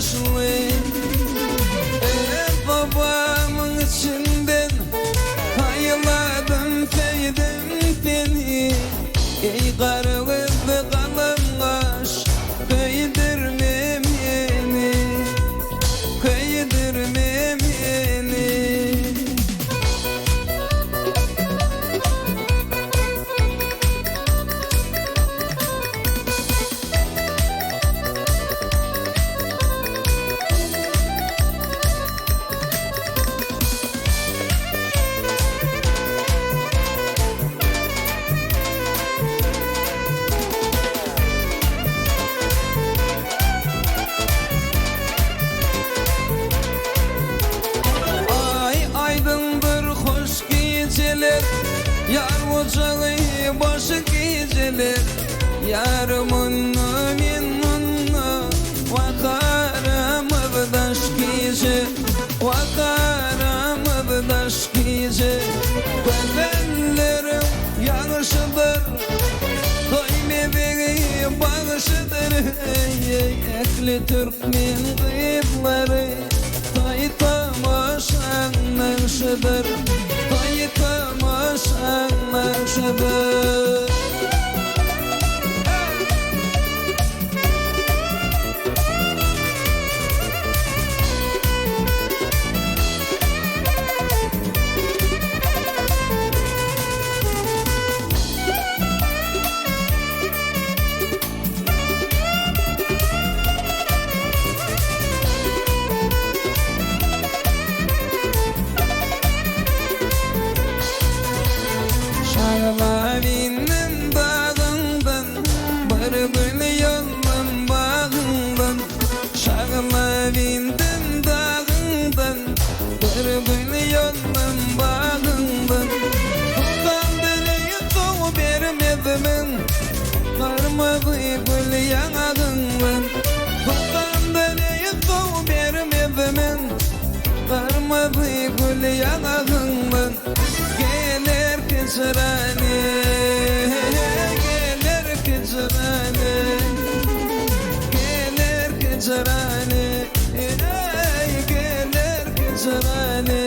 yaşlı. Babamın içinden hayladım feydim beni. Ey karı kızlı kalınlaş, kıydirmem yeni, kıydirmem yeni. Yar ocağı başı geceler, yarımın min munna, vakarım abdaş gece, vakarım abdaş gece. Bedenlerim yanışıdır, doyme beni bağışıdır. Ekli Türkmen kıyıpları, tay tamaşanın şıdır, tay tamaşanın şıdır. Şağlavinin dağından, bir gül yolun bağından. Şağlavinin dağından, bir gül yolun bağından. Tutan dili doğu vermedimin, varmadı gül yanağından. Tutan dili doğu vermedimin, varmadı gül yanağından. Gelir kızrani, gelir kızrani, gelir kızrani, gelir kızrani.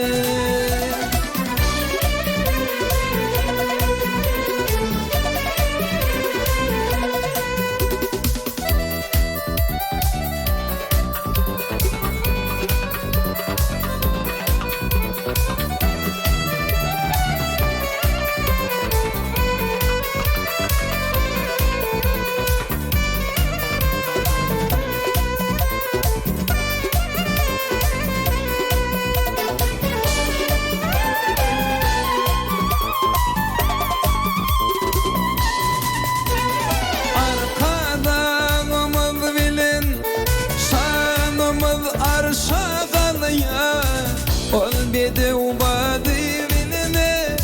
Ol bedi ubadı binine,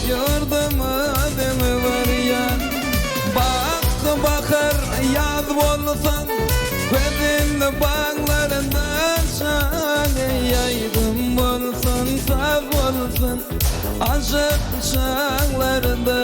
yurduma adımı var ya. Bak bakar yaz bolsan, gözün bağlarında şane. Yaydım bolsan, saz bolsan, aşık çağlarda.